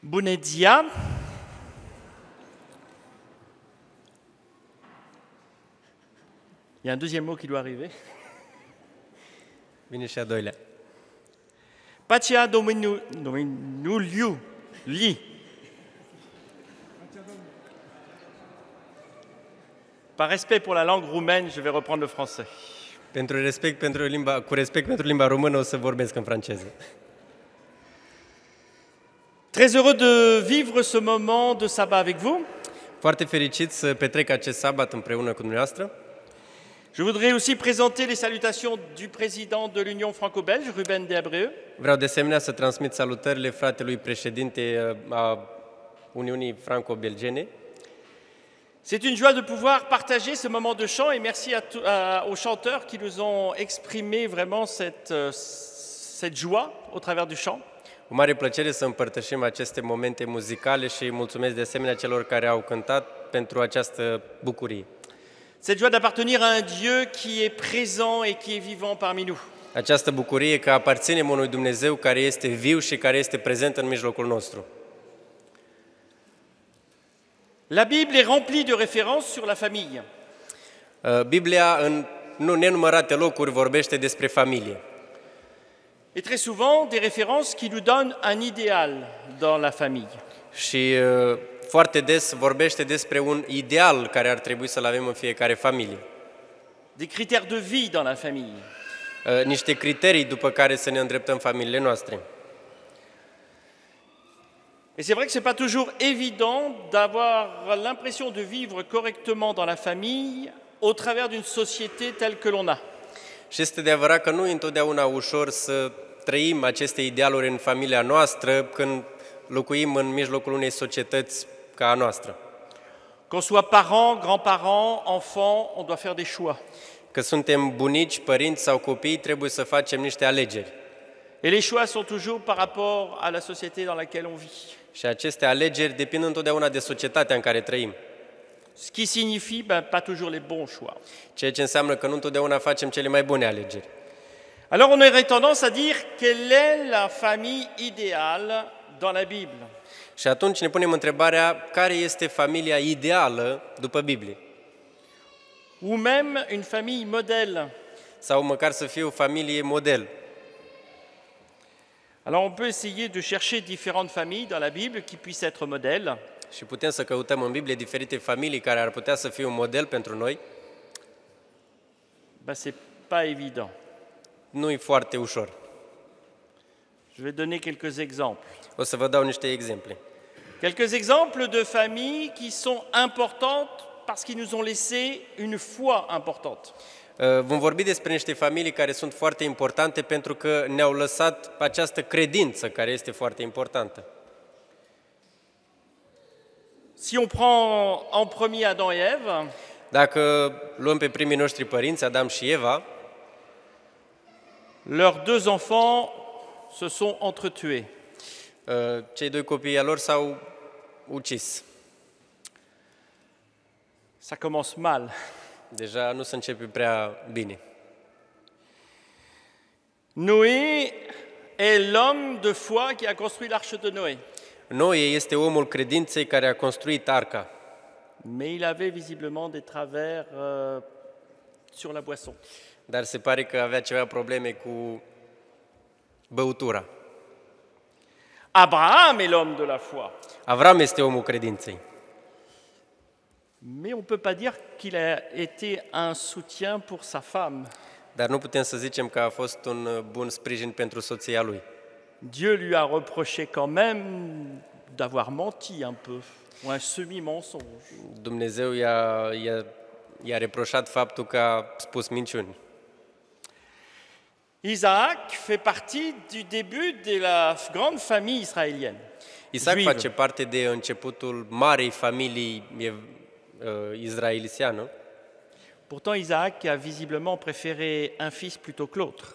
Bună ziua! Il y a un deuxième mot qui doit arriver. Vine și a doilea. Pacea Domnului. Par respect pour la langue roumaine, je vais reprendre le français. Cu respect pentru limba română o să vorbesc în franceză. Très heureux de vivre ce moment de sabbat avec vous. Foarte fericit să petrec acest sabat împreună cu dumneavoastră. Je voudrais aussi présenter les salutations du président de l'Union franco-belge, Ruben de Abreu. Vreau de asemenea să transmit salutările fratelui președinte a Uniunii franco-belgene. C'est une joie de pouvoir partager ce moment de chant et merci aux chanteurs qui nous ont exprimé vraiment cette joie au travers du chant. Cu mare plăcere să împărtășim aceste momente muzicale și mulțumesc de asemenea celor care au cântat pentru această bucurie. Cette joie d'appartenir à un Dieu qui est présent et qui est vivant parmi nous. Această bucurie că aparținem unui Dumnezeu care este viu și care este prezent în mijlocul nostru. La Bible est remplie de références sur la famille. Biblia în nenumărate locuri vorbește despre familie. Et très souvent des références qui nous donnent un idéal dans la famille. Și foarte des vorbește despre un ideal care ar trebui să-l avem în fiecare familie. Des critères de vie dans la famille. Niște criterii după care să ne îndreptăm familiile noastre. Et c'est vrai que ce n'est pas toujours évident d'avoir l'impression de vivre correctement dans la famille au travers d'une société telle que l'on a. Și este adevărat că nu e întotdeauna ușor să trăim aceste idealuri în familia noastră când locuim în mijlocul unei societăți ca a noastră. Qu'on soit parents, grands-parents, enfants, on doit faire des choix. Că suntem bunici, părinți sau copii, trebuie să facem niște alegeri. Et les choix sont toujours par rapport à la société dans laquelle on vit. Și aceste alegeri depind întotdeauna de societatea în care trăim. Ce qui signifie pas toujours les bons choix. Ceea ce înseamnă că nu întotdeauna facem cele mai bune alegeri. Alors on aurait tendance à dire quelle est la famille idéale dans la Bible. Și atunci ne punem întrebarea care este familia ideală după Biblie. Ou même une famille modèle. Sau măcar să fie o familie model. Alors on peut essayer de chercher différentes familles dans la Bible qui puissent être modèles. Și putem să căutăm în Biblie diferite familii care ar putea să fie un model pentru noi. C'est pas évident. Nu e foarte ușor. Je vais donner quelques exemples. O să vă dau niște exemple. Quelques exemples de familles qui sont importantes parce qu'ils nous ont laissé une foi importante. Vom vorbi despre niște familii care sunt foarte importante pentru că ne-au lăsat această credință care este foarte importantă. Si on prend en premier Adam et Ève, dacă luăm pe primii noștri părinți, Adam și Eva, leurs deux enfants se sont entretués. Cei doi copii ai lor s-au ucis. Ça commence mal. Deja nu se începe prea bine. Noé est l'homme de foi qui a construit l'arche de Noé. Noe este omul credinței care a construit arca. Mais il avait visiblement des travers sur la boisson. Dar se pare că avea ceva probleme cu băutura. Abraham est l'homme de la foi. Avram este omul credinței. Mais on ne peut pas dire qu'il a été un soutien pour sa femme. Dar nu putem să zicem că a fost un bun sprijin pentru soția lui. Dieu lui a reproché quand même d'avoir menti un peu, ou un semi-mensonge. Dumnezeu i-a reproșat faptul că a spus minciuni. Isaac fait partie du début de la grande famille israélienne. Isaac juive. face parte de începutul marei familii izraelitiană. Pourtant, Isaac a visiblement préféré un fils plutôt que l'autre.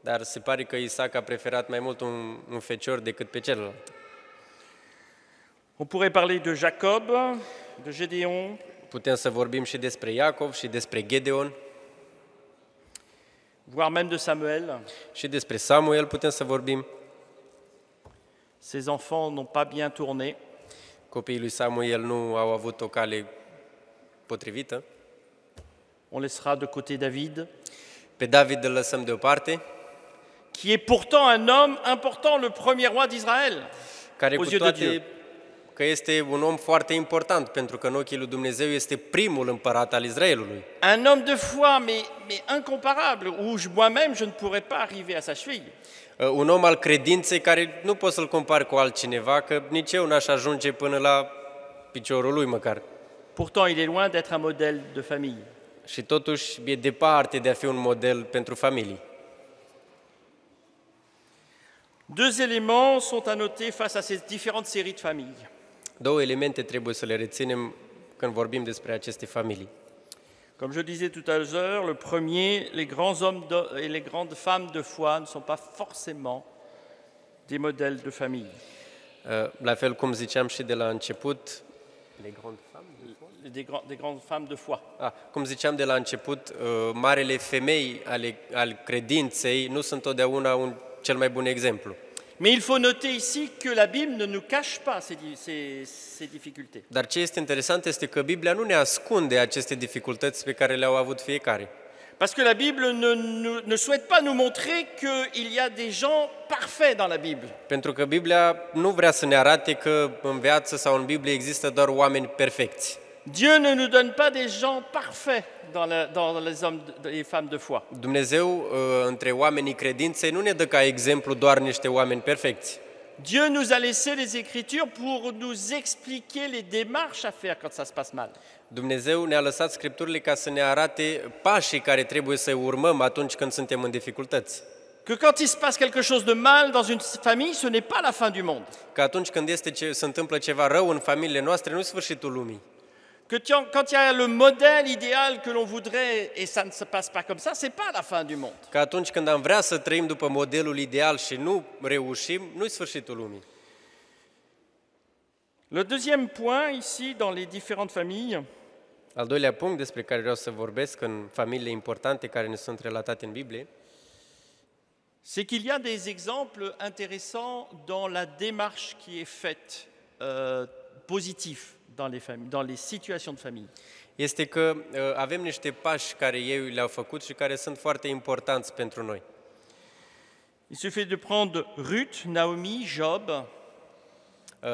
Dar se pare că Isaac a preferat mai mult un fecior decât pe celălalt. On pourrait parler de Jacob, de Gédéon, Putem să vorbim și despre Iacov și despre Gedeon voire même de Samuel. și despre Samuel putem să vorbim. Ses enfants n'ont pas bien tourné. Copiii lui Samuel nu au avut o cale potrivită. On laissera de côté David, Pe David îl lăsăm deoparte, qui est pourtant un homme important, le premier roi d'Israël, care aux cu yeux de Dieu. toate că este un om foarte important, pentru că în ochii lui Dumnezeu este primul împărat al Israelului. Un homme de foi, mais incomparable, où moi-même je ne pourrais pas arriver à sa cheville. Un om al credinței care nu poți să-l compari cu altcineva, că nici eu n-aș ajunge până la piciorul lui măcar. Pourtant, il est loin d'être un modèle de famille. Și totuși e departe de a fi un model pentru familii. Deux éléments sont à noter face à ces différentes séries de familles. Două elemente trebuie să le reținem când vorbim despre aceste familii. Comme je disais tout à l'heure, le premier, les grands hommes et les grandes femmes de foi ne sont pas forcément des modèles de famille. La fel cum ziceam și de la început, Des grandes femmes de foi. cum ziceam de la început, marele femei ale credinței nu sunt totdeauna cel mai bun exemplu. Mais il faut noter ici que la Bible ne nous cache pas ces difficultés. Dar ce este interesant este că Biblia nu ne ascunde aceste dificultăți pe care le-au avut fiecare. Parce que la Bible ne souhaite pas nous montrer qu'il y a des gens parfaits dans la Bible. Pentru că Biblia nu vrea să ne arate că în viață sau în Biblie există doar oameni perfecți. Dieu ne nous donne pas des gens parfaits dans les hommes et les femmes de foi. Dumnezeu, între oamenii credinței, nu ne dă ca exemplu doar niște oameni perfecți. Dieu nous a laissé les Écritures pour nous expliquer les démarches à faire quand ça se passe mal. Dumnezeu ne-a lăsat Scripturile ca să ne arate pașii care trebuie să urmăm atunci când suntem în dificultăți. Que quand il se passe quelque chose de mal dans une famille, ce n'est pas la fin du monde. Că atunci când se întâmplă ceva rău în familiile noastre, nu e sfârșitul lumii. Que quand il y a le modèle idéal que l'on voudrait et ça ne se passe pas comme ça, c'est pas la fin du monde. Că atunci când am vrea să trăim după modelul ideal și nu reușim, nu e sfârșitul lumii. Le deuxième point ici dans les différentes familles, Al doilea punct despre care vreau să vorbesc în familiile importante care ne sunt relatate în Biblie, c'est qu'il y a des exemples intéressants dans la démarche qui est faite positive dans les situations de famille. este că avem niște pași care ei le-au făcut și care sunt foarte importanți pentru noi. Il suffit de prendre Ruth, Naomi, Job.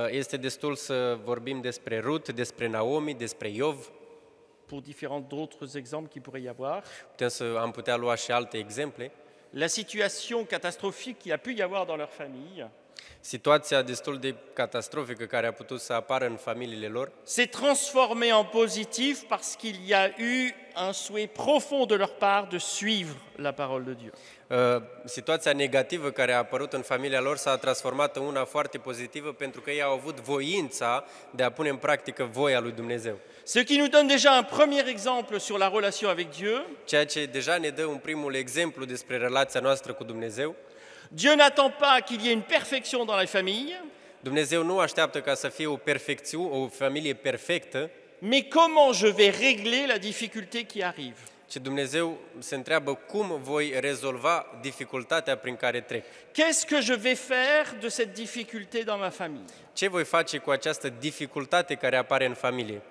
Este destul să vorbim despre Rut, despre Naomi, despre Iov. Pour différents d'autres exemples qu'il pourrait y avoir. Am putea lua și alte exemple. La situation catastrophique qu'il a pu y avoir dans leur famille Situația destul de catastrofică care a putut să apară în familiile lor s'est transformée en positif parce qu'il y a eu un souhait profond de leur part de suivre la parole de Dieu. Situația negativă care a apărut în familia lor s-a transformat în una foarte pozitivă pentru că ei au avut voința de a pune în practică voia lui Dumnezeu. Ce qui nous donne déjà un premier exemple sur la relation avec Dieu. Ceea ce deja ne dă un primul exemplu despre relația noastră cu Dumnezeu. Dieu n'attend pas qu'il y ait une perfection dans la famille. Dumnezeu nu așteaptă ca să fie o familie perfectă, mais comment je vais régler la difficulté qui arrive. ci Dumnezeu se întreabă cum voi rezolva dificultatea prin care trec. Qu'est-ce que je vais faire de cette difficulté dans ma famille? Ce voi face cu această dificultate care apare în familie?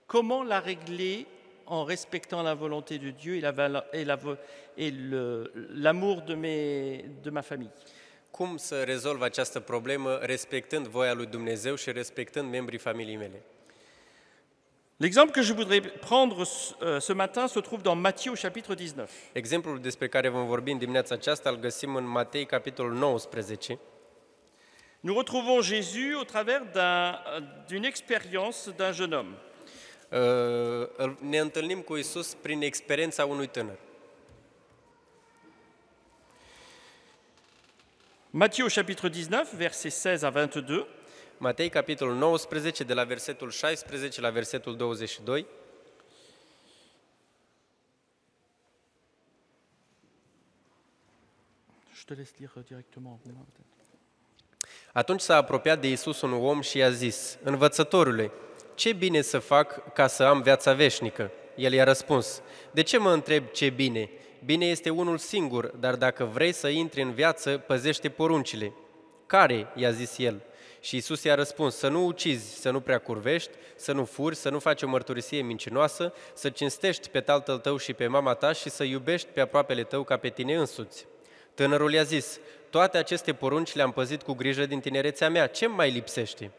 Comment la régler en respectant la volonté de Dieu et l'amour de ma famille? Cum să rezolv această problemă respectând voia lui Dumnezeu și respectând membrii familiei mele? L'exemple que je voudrais prendre ce matin se trouve dans Matthieu, chapitre 19. Exemplul despre care vom vorbi în dimineața aceasta îl găsim în Matei, capitolul 19. Nous retrouvons Jésus au travers d'une expérience d'un jeune homme. Ne întâlnim cu Iisus prin experiența unui tânăr. Matthieu, chapitre 19, versets 16 à 22. Matei, capitolul 19, de la versetul 16 la versetul 22. Je te laisse lire directement en roumain, peut-être. Atunci s-a apropiat de Iisus un om și i-a zis: Învățătorule, ce bine să fac ca să am viața veșnică? El i-a răspuns: De ce mă întreb ce bine? Bine este unul singur, dar dacă vrei să intri în viață, păzește poruncile. Care? I-a zis el. Și Iisus i-a răspuns, să nu ucizi, să nu prea curvești, să nu furi, să nu faci o mărturisie mincinoasă, să cinstești pe tatăl tău și pe mama ta și să iubești pe aproapele tău ca pe tine însuți. Tânărul i-a zis, toate aceste porunci le-am păzit cu grijă din tinerețea mea, ce mai lipsește?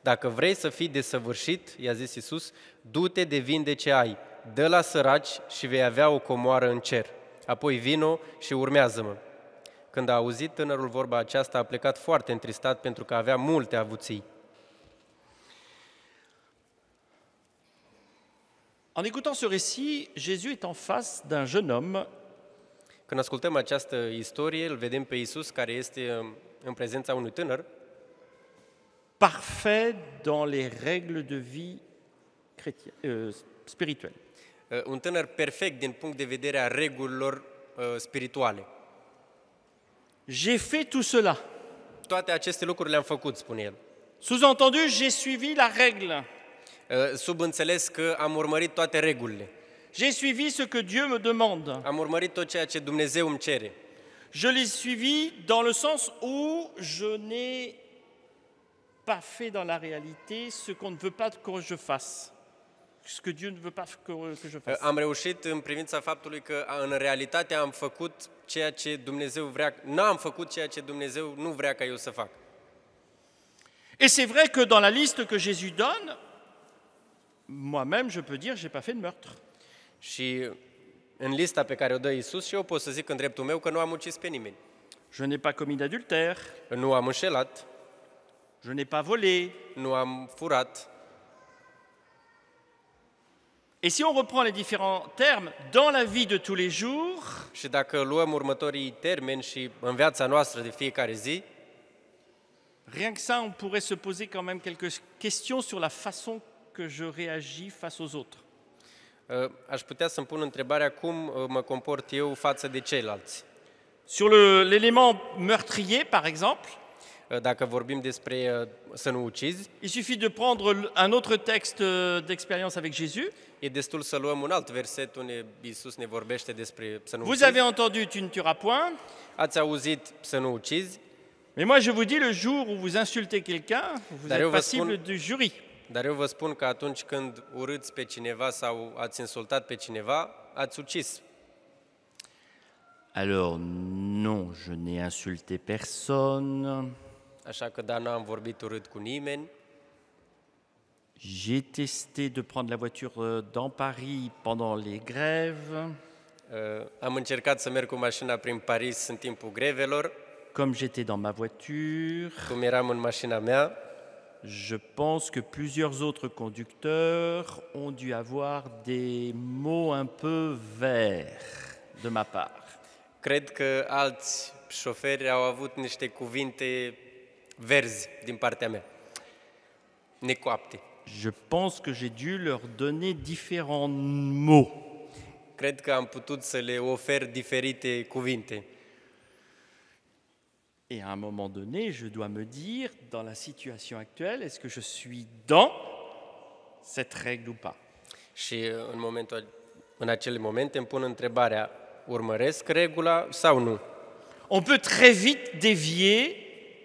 Dacă vrei să fii desăvârșit, i-a zis Iisus, du-te de vinde ce ai, dă la săraci și vei avea o comoară în cer. Apoi vino și urmează-mă. Când a auzit tânărul vorba aceasta, a plecat foarte întristat pentru că avea multe avuții. En écoutant ce récit, Jésus est en face d'un jeune homme Când ascultăm această istorie, îl vedem pe Iisus care este în prezența unui tânăr, parfait dans les règles de vie spirituelle. un tânăr perfect din punct de vedere a regulilor spirituale. J'ai fait tout cela. Toate aceste lucruri le-am făcut, spune el. Sous-entendu, j'ai suivi la règle. Subînțeles că am urmărit toate regulile. J'ai suivi ce que Dieu me demande. Am urmărit tot ceea ce Dumnezeu îmi cere. Je l'ai suivi dans le sens où je n'ai pas fait dans la réalité ce qu'on ne veut pas que je fasse. Ce que Dieu ne veut pas que je fasse. Am reușit în privința faptului că în realitate am făcut ceea ce Dumnezeu vrea, n-am făcut ceea ce Dumnezeu nu vrea ca eu să fac. Et c'est vrai que dans la liste que Jésus donne, moi-même je peux dire j'ai pas fait de meurtre. Și în lista pe care o dă Iisus și eu pot să zic în dreptul meu că nu am ucis pe nimeni. Je n'ai pas commis d'adultère, Nu am înșelat, je n'ai pas volé. nu am furat. Et si on reprend les différents termes dans la vie de tous les jours, Și dacă luăm următorii termeni și în viața noastră de fiecare zi, rien que ça, on pourrait se poser quand même quelques questions sur la façon que je réagis face aux autres. aș putea să-mi pun întrebarea cum mă comport eu față de ceilalți. Sur l'élément meurtrier, par exemple, Dacă vorbim despre să nu ucizi, il suffit de prendre un autre texte d'expérience avec Jésus. e destul să luăm un alt verset unde Iisus ne vorbește despre să nu Vous ucizi. avez entendu, tu ne tueras point. Ați auzit să nu ucizi, Mais moi, je vous dis, le jour où vous insultez quelqu'un, vous D'ailleurs, êtes va passible spun- du jury. dar eu vă spun că atunci când urâți pe cineva sau ați insultat pe cineva, ați ucis. Alors, non, je n'ai insulté personne. Așa că da, n-am vorbit urât cu nimeni. J'ai testé de prendre la voiture dans Paris pendant les grèves. Am încercat să merg cu mașina prin Paris în timpul grevelor, Comme j'étais dans ma voiture, cum eram în mașina mea. je pense que plusieurs autres conducteurs ont dû avoir des mots un peu verts de ma part. Cred că alți șoferi au avut niște cuvinte verzi din partea mea, necoapte. Je pense que j'ai dû leur donner différents mots. Cred că am putut să le ofer diferite cuvinte. Et à un moment donné, je dois me dire, dans la situation actuelle, est-ce que je suis dans cette règle ou pas? Și în acele momente îmi pun întrebarea, urmăresc regula sau nu? On peut très vite dévier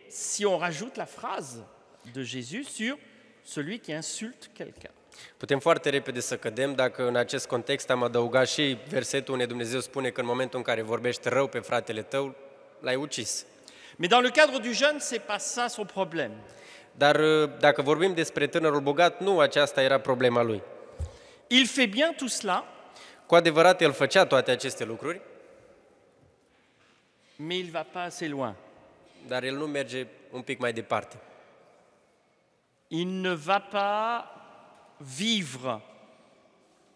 si on rajoute la phrase de Jésus sur celui qui insulte quelqu'un. Putem foarte repede să cădem dacă în acest context am adăugat și versetul unde Dumnezeu spune că în momentul în care vorbești rău pe fratele tău, l-ai ucis. Mais dans le cadre du jeûne, c'est pas ça son problème. Dar dacă vorbim despre tânărul bogat, nu aceasta era problema lui. Il fait bien tout cela, Cu adevărat, el făcea toate aceste lucruri, mais il va pas assez loin. dar el nu merge un pic mai departe. Il ne va pas vivre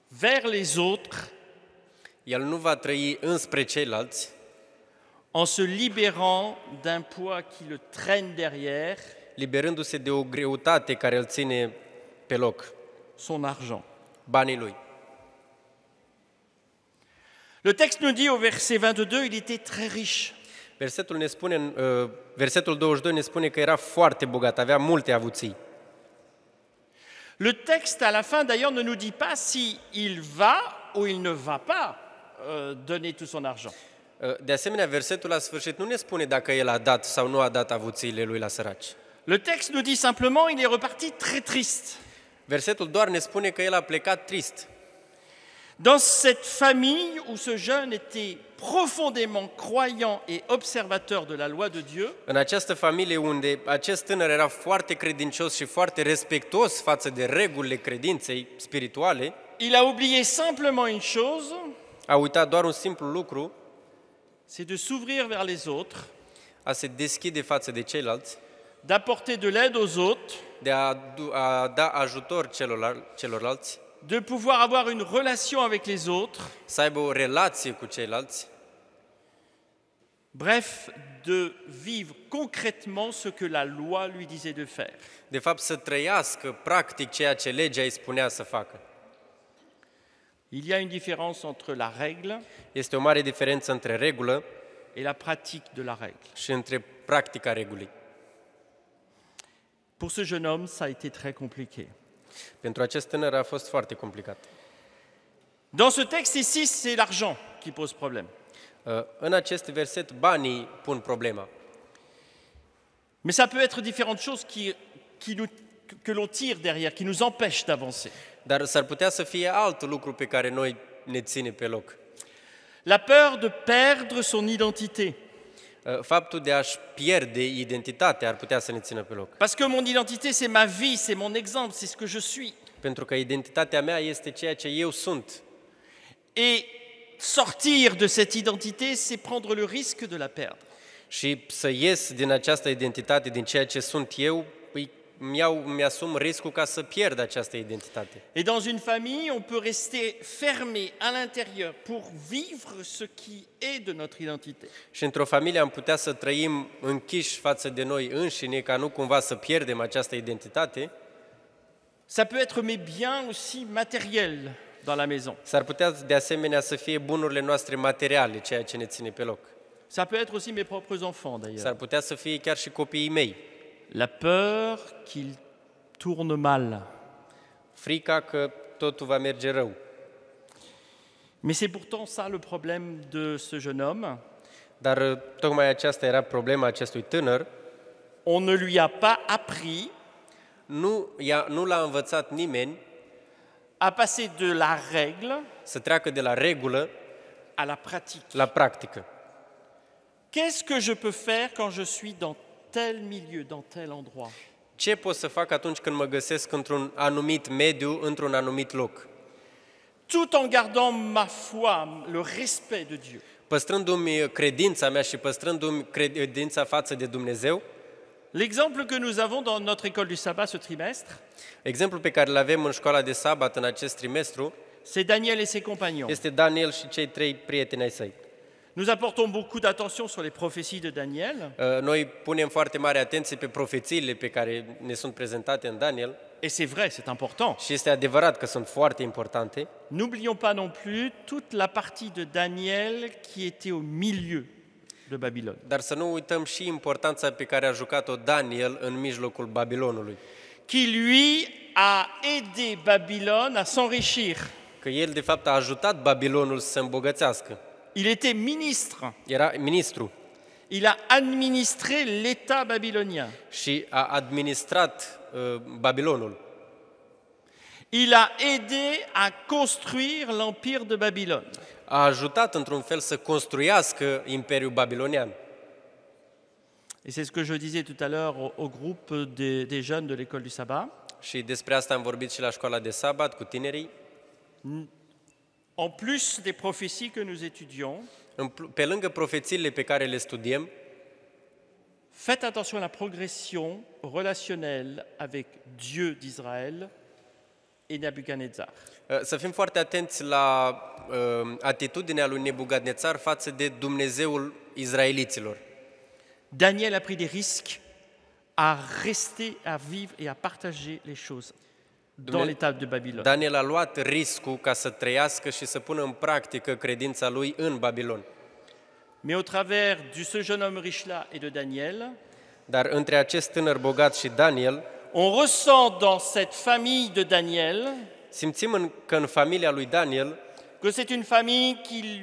vers les autres El nu va trăi înspre ceilalți, en se libérant d'un poids qui le traîne derrière, liberându-se de o greutate care îl ține pe loc, son argent. banii lui. Le texte nous dit au verset 22, il était très riche. Versetul 22 ne spune că era foarte bogat, avea multe avuții. Le texte, à la fin, d'ailleurs, ne nous dit pas si il va ou il ne va pas donner tout son argent. De asemenea, versetul la sfârșit nu ne spune dacă el a dat sau nu a dat avuțiile lui la săraci. Le texte nous dit simplement il est reparti très triste. Versetul doar ne spune că el a plecat trist. Dans cette famille où ce jeune était profondément croyant et observateur de la loi de Dieu, În această familie unde acest tânăr era foarte credincios și foarte respectuos față de regulile credinței spirituale, il a oublié simplement une chose, a uitat doar un simplu lucru, c'est de s'ouvrir vers les autres, a se deschide față de ceilalți, d'apporter de l'aide aux autres, de a da ajutor celorlalți, de pouvoir avoir une relation avec les autres, să aibă o relație cu ceilalți, bref, de vivre concrètement ce que la loi lui disait de faire. de fapt să trăiască practic ceea ce legea îi spunea să facă. Il y a une différence entre la règle Este o mare diferență între regulă et la pratique de la règle. și între practica regulii. Pour ce jeune homme, ça a été très compliqué. Pentru acest tânăr a fost foarte complicat. Dans ce texte ici, c'est l'argent qui pose problème. În acest verset, banii pun problema. Mais ça peut être différentes choses que l'on tire derrière, qui nous empêchent d'avancer. Dar s-ar putea să fie alt lucru pe care noi ne ține pe loc. La peur de perdre son identité. Faptul de a-și pierde identitatea ar putea să ne țină pe loc. Parce que mon identité, c'est ma vie, c'est mon exemple, c'est ce que je suis. Pentru că identitatea mea este ceea ce eu sunt. Et sortir de cette identité, c'est prendre le risque de la perdre. Și să ies din această identitate, din ceea ce sunt eu, mi-asum riscul ca să pierd această identitate. Et dans une famille, on peut rester fermé à l'intérieur pour vivre ce qui est de notre identité. Și într-o familie am putea să trăim închiși față de noi înșine, ca nu cumva să pierdem această identitate. Ça peut être mes biens aussi matériels dans la maison. S-ar putea de asemenea să fie bunurile noastre materiale, ceea ce ne ține pe loc. Ça peut être aussi mes propres enfants d'ailleurs. S-ar putea să fie chiar și copiii mei. La peur qu'il tourne mal. Frica că totul va merge rău. Mais c'est pourtant ça le problème de ce jeune homme. Dar tocmai aceasta era problema acestui tânăr. On ne lui a pas appris Nu l-a învățat nimeni à passer de la règle să treacă de la regulă à la pratique. la practică. Qu'est-ce que je peux faire quand je suis dans tel milieu, dans tel endroit? Ce pot să fac atunci când mă găsesc într-un anumit mediu, într-un anumit loc? Tout en gardant ma foi, le respect de Dieu. Păstrându-mi credința mea și păstrându-mi credința față de Dumnezeu. L'exemple que nous avons dans notre école du sabbat ce trimestre, Exemplul pe care îl avem în școala de sabat în acest trimestru c'est Daniel et ses compagnons. este Daniel și cei 3 prieteni ai săi. Nous apportons beaucoup d'attention sur les prophéties de Daniel, Noi punem foarte mare atenție pe profețiile pe care ne sunt prezentate în Daniel et c'est vrai, c'est important. și este adevărat că sunt foarte importante, N'oublions pas non plus toute la partie de Daniel qui était au milieu de Babylone. dar să nu uităm și importanța pe care a jucat-o Daniel în mijlocul Babilonului, Qui, lui, a aidé Babylone à s'enrichir. că el de fapt a ajutat Babilonul să se îmbogățească. Il était ministre. Era ministru Il a administré l'État babylonien. și a administrat Babilonul. Il a aidé à construire l'empire de Babylone. A ajutat într-un fel să construiască Imperiul Babilonian. Et c'est ce que je disais tout à l'heure au groupe des jeunes de l'école du sabbat. Și despre asta am vorbit și la școala de sabat cu tinerii. En plus des prophéties que nous étudions, Pe lângă profețiile pe care le studiem, faites attention à la progression relationnelle avec Dieu d'Israël et Nebuchadnezzar. să fim foarte atenți la atitudinea lui Nebugadnețar față de Dumnezeul izraeliților. Daniel a pris des risques à rester, à vivre et à partager les choses dans l'état de Babylone. Daniel a luat riscul ca să trăiască și să pună în practică credința lui în Babilon. Mais au travers de ce jeune homme riche-là et de Daniel, Dar între acest tânăr bogat și Daniel, on ressent dans cette famille de Daniel simțim că în familia lui Daniel que c'est une famille qui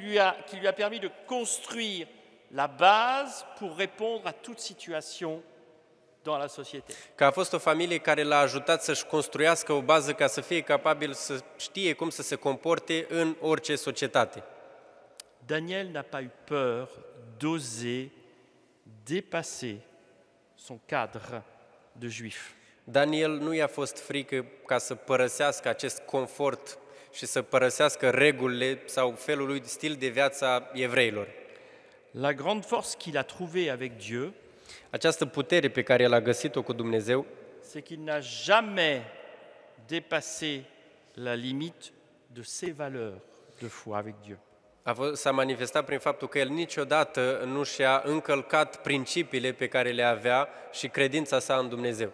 lui a permis de construire la base pour répondre à toute situation dans la société. Că a fost o familie care l-a ajutat să-și construiască o bază ca să fie capabil să știe cum să se comporte în orice societate. Daniel n'a pas eu peur d'oser dépasser son cadre de juif. Daniel nu i-a fost frică ca să părăsească acest confort și să părăsească regulile sau felul lui stil de viață a evreilor. La grande force qu'il a trouvée avec Dieu, Această putere pe care el a găsit-o cu Dumnezeu c'est qu'il n'a jamais dépassé la limite de ses valeurs de foi avec Dieu. s-a manifestat prin faptul că el niciodată nu și-a încălcat principiile pe care le avea și credința sa în Dumnezeu.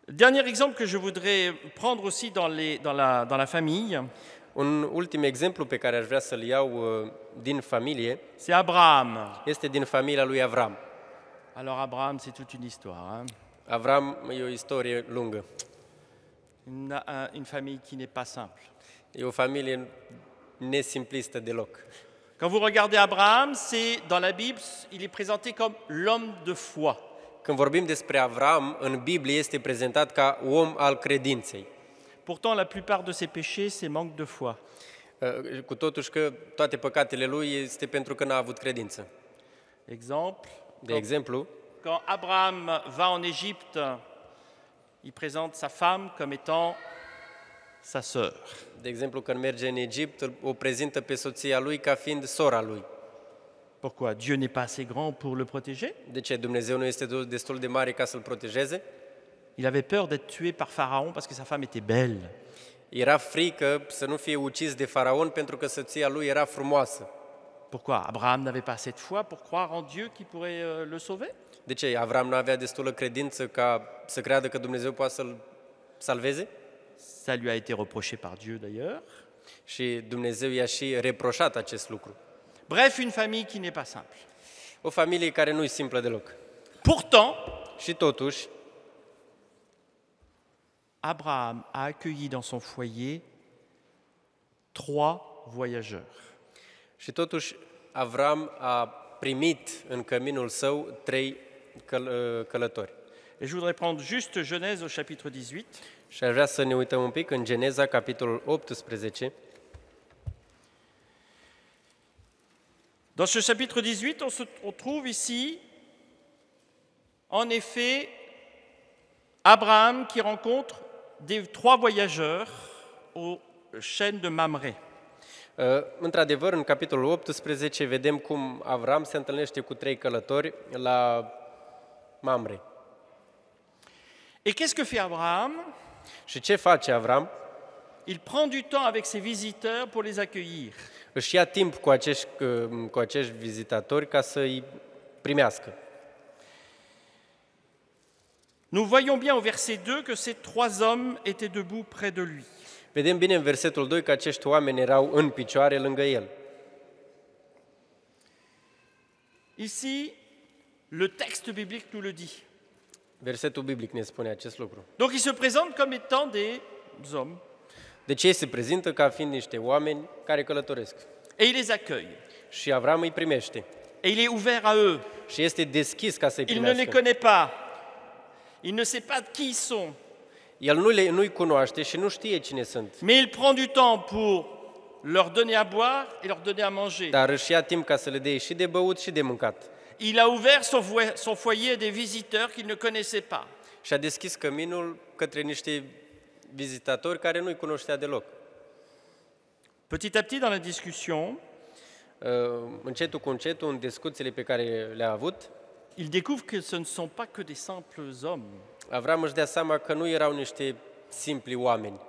Dernier exemple que je voudrais prendre aussi dans la famille, Un ultim exemplu pe care aș vrea să-l iau din familie c'est Abraham. este din familia lui Avram. Alors Abraham, c'est toute une histoire, hein? Avram e o istorie lungă. Une famille qui n'est pas simple. E o familie nesimplistă deloc. Quand vous regardez Abraham, dans la Bible, il est présenté comme l'homme de foi. Când vorbim despre Avram, în Biblie este prezentat ca om al credinței. Pourtant, la plupart de ses péchés, c'est manque de foi. Cu totuși că toate păcatele lui este pentru că n-a avut credință. De exemplu, quand Abraham va en Égypte, il présente sa femme comme étant sa sœur. De exemplu, când merge în Egipt, o prezintă pe soția lui ca fiind sora lui. Pourquoi? Dieu n'est pas assez grand pour le protéger? De ce? Dumnezeu nu este destul de mare ca să-l protejeze? Il avait peur d'être tué par Pharaon parce que sa femme était belle. Era frică să nu fie ucis de faraon pentru că soția lui era frumoasă. Pourquoi? Abraham n'avait pas assez de foi pour croire en Dieu qui pourrait le sauver? De ce? Avram nu avea destulă credință ca să creadă că Dumnezeu poate să-l salveze? Ça lui a été reproché par Dieu d'ailleurs. Și Dumnezeu i-a și reproșat acest lucru. Bref, une famille qui n'est pas simple. O familie care nu e simplă deloc. Pourtant, Și totuși, Abraham a accueilli dans son foyer 3 voyageurs. Și totuși, Avram a primit în căminul său 3 călători. Et je voudrais prendre juste Genèse au chapitre 18. Și aș vrea să ne uităm un pic în Geneza, capitolul 18. Dans ce chapitre 18, on trouve ici, en effet, Abraham qui rencontre des 3 voyageurs aux chênes de Mamré. Într-adevăr, în capitolul 18 vedem cum Avram se întâlnește cu 3 călători la Mamre. Et qu'est-ce que fait Abraham? Și ce face Avram? Il prend du temps avec ses visiteurs pour les accueillir. Își ia timp cu acești vizitatori ca să-i primească. Nous voyons bien au verset 2 que ces 3 hommes étaient debout près de lui. Vedem bine în versetul 2 că acești oameni erau în picioare lângă el. Ici, le texte biblique nous le dit. Versetul biblic ne spune acest lucru. Donc ils se présentent comme étant des hommes. Deci ei se prezintă ca fiind niște oameni care călătoresc. Et il les accueille. Și Avram îi primește. Et il est ouvert à eux. Și este deschis ca să-i Il ne les primească. connaît pas. Il ne sait pas qui ils sont. El nu-i cunoaște și nu știe cine sunt. Mais il prend du temps pour leur donner à boire et leur donner à manger. Dar își ia timp ca să le dea și de băut și de mâncat. Il a ouvert son foyer à des visiteurs qu'il ne connaissait pas. Și a deschis căminul către niște vizitatori care nu-i cunoștea deloc. Petit à petit, dans la discussion, Încetul cu încetul, în discuțiile pe care le-a avut, il découvre que ce ne sont pas que des simples hommes. Avram își dea seama că nu erau niște simpli oameni.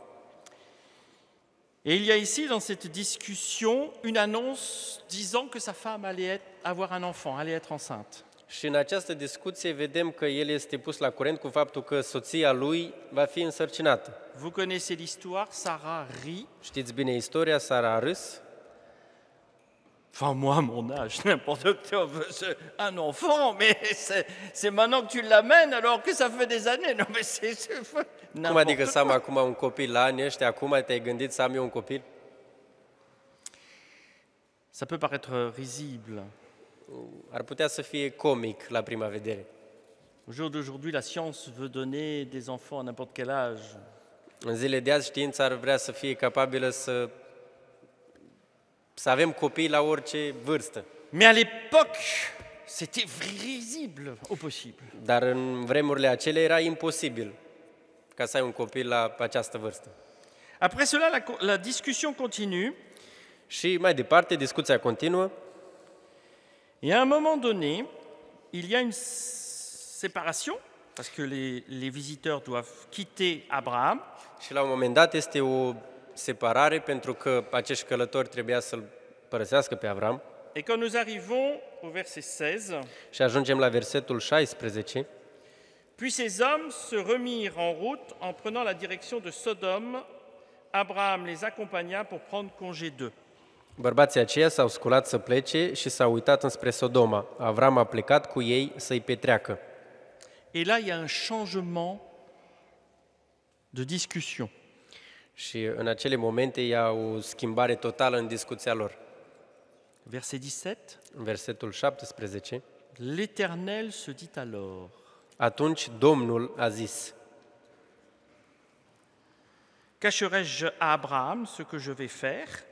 Et il y a ici, dans cette discussion, une annonce disant que sa femme allait avoir un enfant, allait être enceinte. Și în această discuție vedem că el este pus la curent cu faptul că soția lui va fi însărcinată. Vous connaissez l'histoire, Sarah rit. Știți bine istoria, Sara a râs Enfin, moi, à mon âge, n'importe qui veut un enfant, mais c'est maintenant que tu l'amènes alors que ça fait des années. Non, mais Cum adică n'importe să am quoi. acum un copil la anii ăștia, acum te-ai gândit să am eu un copil? Ça peut paraître risible. Ar putea să fie comic la prima vedere. Au jour d'aujourd'hui, la science veut donner des enfants à n'importe quel âge. În zile de azi, știința ar vrea să fie capabilă să avem copii la orice vârstă. Mais à l'époque, c'était risible au possible. Dar în vremurile acelea era imposibil ca să ai un copil la această vârstă. Après cela, la discussion continue. Și mai departe, discuția continuă Et à un moment donné, il y a une séparation, parce que les visiteurs doivent quitter Abraham. și la un moment dat este o separare pentru că acești călători trebuia să-l părăsească pe Avram. Et quand nous arrivons au verset 16, Și ajungem la versetul 16. puis ces hommes se remirent en route en prenant la direction de Sodome. Abraham les accompagna pour prendre congé d'eux. Bărbații aceia s-au sculat să plece și s-au uitat înspre Sodoma. Avram a plecat cu ei să-i petreacă. Et là, il y a un changement de discussion. Și în acele momente e o schimbare totală în discuția lor. Verset 17, În versetul 17, l'Éternel se dit alors, atunci Domnul a zis: cacherai-je à Abraham ce que je vais faire?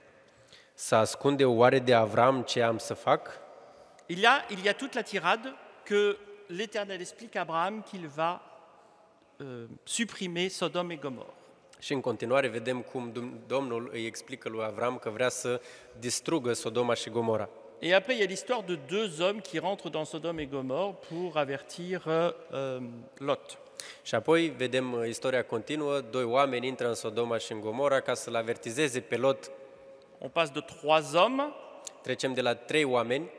să ascunde oare de Avram ce am să fac? Il y a toute la tirade que l'Éternel explique à Abraham qu'il va supprimer Sodome et Gomorrhe. Și în continuare vedem cum Domnul îi explică lui Avram că vrea să distrugă Sodoma și Gomora. Et après, il y a l'histoire de deux hommes qui rentrent dans Sodome et Gomorrhe pour avertir Lot. Și apoi vedem istoria continuă, doi oameni intră în Sodoma și în Gomora ca să-l avertizeze pe Lot. On passe de 3 hommes Trecem de la 3 oameni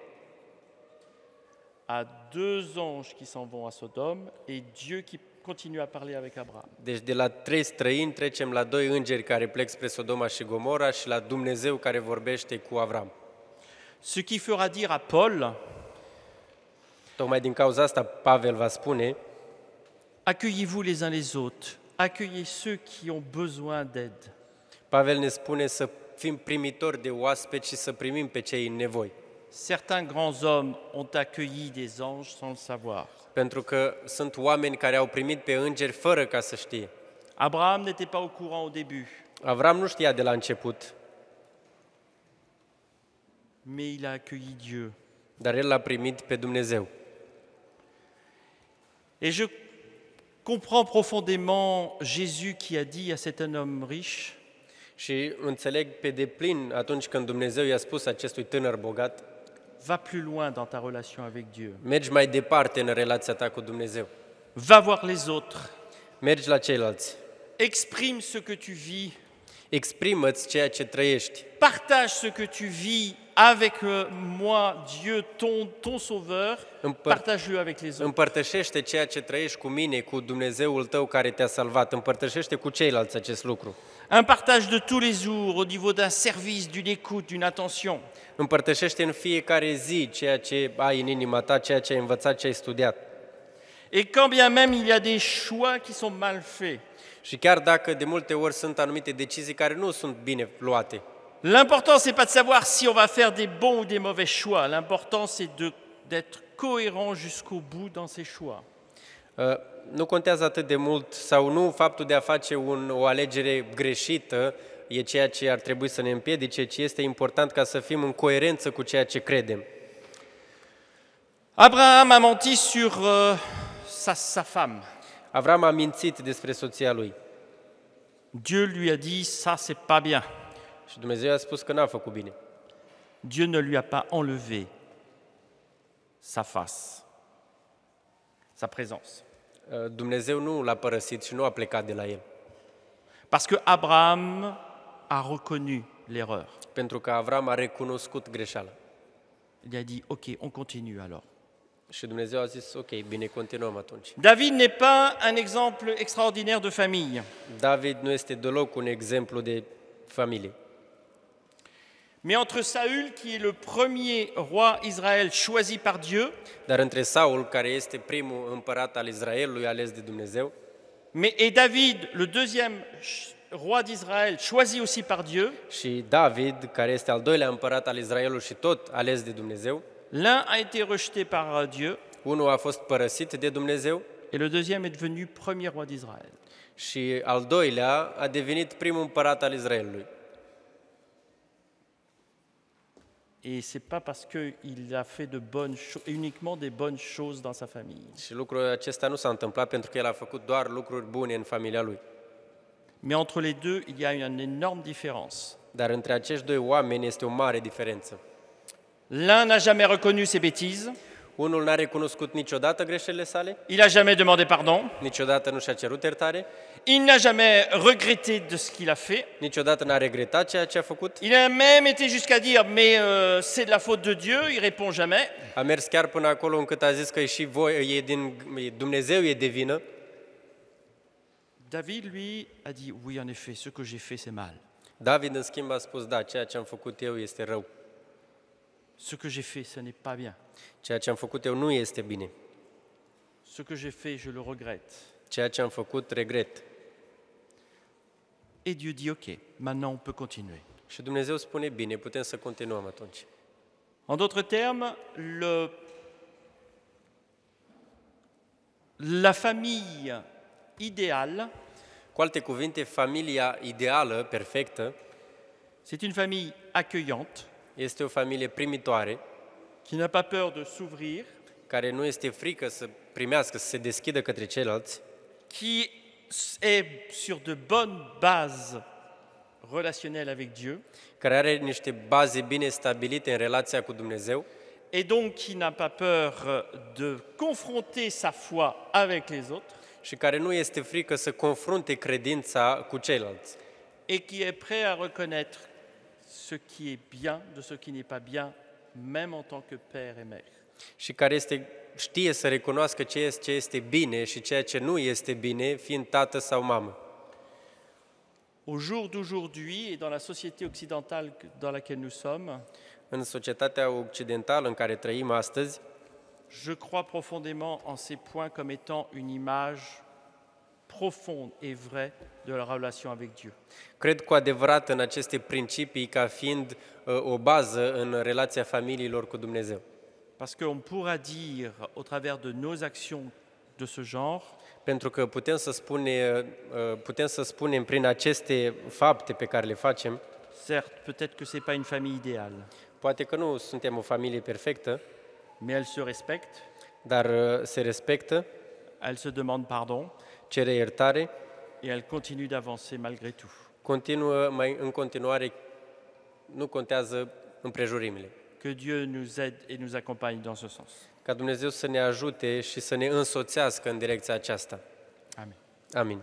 à 2 anges qui s'en vont à Sodome et Dieu qui continue à parler avec Abraham. deci de la 3 străini trecem la 2 îngeri care plec spre Sodoma și Gomora și la Dumnezeu care vorbește cu Avram. Ce qui fera dire à Paul, Tocmai din cauza asta Pavel va spune: accueillez-vous les uns les autres, accueillez ceux qui ont besoin d'aide. Pavel ne spune să fim primitori de oaspeți și să primim pe cei în nevoi. Certains grands hommes ont accueilli des anges sans le savoir. Pentru că sunt oameni care au primit pe îngeri fără ca să știe. Abraham n'était pas au courant au début, Avram nu știa de la început, mais il a accueilli Dieu. dar el l-a primit pe Dumnezeu. Et je comprends profondément Jésus qui a dit à cet homme riche, Și înțeleg pe deplin atunci când Dumnezeu i-a spus acestui tânăr bogat: va plus loin dans ta relation avec Dieu. mergi mai departe în relația ta cu Dumnezeu. Va voir les autres. Mergi la ceilalți. Exprime ce que tu vis. Exprimă-ți ceea ce trăiești. Partage ce que tu vis avec moi, Dieu, ton sauveur. Partage-le avec les autres. Împărtășește ceea ce trăiești cu mine, cu Dumnezeul tău care te-a salvat. Împărtășește cu ceilalți acest lucru. Un partage de tous les jours au niveau d'un service, d'une écoute, d'une attention. Împărtășește în fiecare zi ceea ce ai în inima ta, ceea ce ai învățat, ce ai studiat. Et quand bien même il y a des choix qui sont mal faits, Și chiar dacă de multe ori sunt anumite decizii care nu sunt bine luate, l'important c'est pas de savoir si on va faire des bons ou des mauvais choix. L'important c'est d'être cohérent jusqu'au bout dans ses choix. nu contează atât de mult sau nu faptul de a face o alegere greșită e ceea ce ar trebui să ne împiedice, ci este important ca să fim în coerență cu ceea ce credem. Abraham a menti sur sa femme. Avram a mințit despre soția lui Dieu lui a dit ça c'est pas bien. și Dumnezeu a spus că n-a făcut bine. Dieu ne lui a pas enlevé sa face, sa présence. Dumnezeu nu l-a părăsit și nu a plecat de la el. Parce que Abraham a reconnu l'erreur. Pentru că Avram a recunoscut greșeala. Il a dit ok, on continue alors. Și Dumnezeu a zis, ok, bine, continuăm atunci. David n'est pas un exemple extraordinaire de famille. David nu este deloc un exemplu de familie. Mais entre Saül, qui est le premier roi Israël choisi par Dieu, Dar între Saul, care este primul împărat al Israelului ales de Dumnezeu, et David, le deuxième roi d'Israël, choisi aussi par Dieu, și David, care este al doilea împărat al Israelului și tot ales de Dumnezeu, l'un a été rejeté par Dieu unul a fost părăsit de Dumnezeu et le deuxième est devenu premier roi d'Israël. și al doilea a devenit primul împărat al Israelului. Et c'est pas parce qu'il a fait uniquement des bonnes choses dans sa famille. Și lucrul acesta nu s-a întâmplat pentru că el a făcut doar lucruri bune în familia lui. Mais entre les deux, il y a une énorme différence. Dar între acești doi oameni este o mare diferență. L'un n'a jamais reconnu ses bêtises, Unul n-a recunoscut niciodată greșelile sale, il n'a jamais demandé pardon, niciodată nu și-a cerut iertare, il n'a jamais regretté de ce qu'il a fait. niciodată n-a regretat ceea ce a făcut. Il a même été jusqu'à dire mais c'est de la faute de Dieu, il répond jamais. A mers chiar până acolo încât a zis că și voi, Dumnezeu e de vină. David, lui, a dit oui, en effet, ce que j'ai fait, c'est mal. David, în schimb, a spus, da, ceea ce am făcut eu este rău. Ce que j'ai fait, ce n'est pas bien. Ceea ce am făcut eu nu este bine. Ce que j'ai fait, je le regrette. Ceea ce am făcut, regret. Et Dieu dit ok, maintenant on peut continuer. Și Dumnezeu spune, bine, putem să continuăm atunci. En d'autres termes, la famille idéale, Cu alte cuvinte, familia ideală, perfectă, c'est une famille accueillante, este o familie primitoare, qui n'a pas peur de s'ouvrir, care nu este frică să primească, să se deschidă către ceilalți, qui est sur de bonnes bases relationnelles avec Dieu, care are niște baze bine stabilite în relația cu Dumnezeu et donc qui n'a pas peur de confronter sa foi avec les autres, și care nu este frică să confrunte credința cu ceilalți et qui est prêt à reconnaître ce qui est bien de ce qui n'est pas bien, même en tant que père et mère. și care știe să recunoască ce este bine și ceea ce nu este bine, fiind tată sau mamă. Au jour d'aujourd'hui et dans la société occidentale dans laquelle nous sommes, În societatea occidentală în care trăim astăzi, je crois profondément en ces points comme étant une image profonde et vraie de la relation avec Dieu. cred cu adevărat în aceste principii ca fiind o bază în relația familiilor cu Dumnezeu. Parce qu'on pourra dire, au travers de nos actions de ce genre, Pentru că putem să spunem prin aceste fapte pe care le facem, certes, peut-être que ce n'est pas une famille idéale, poate că nu suntem o familie perfectă, mais elle se respecte, dar se respectă, elle se demande pardon cere iertare, et elle continue d'avancer malgré tout. continuă în continuare, nu contează împrejurimile. Que Dieu nous aide et nous accompagne dans ce sens. Ca Dumnezeu să ne ajute și să ne însoțească în direcția aceasta. Amen. Amin.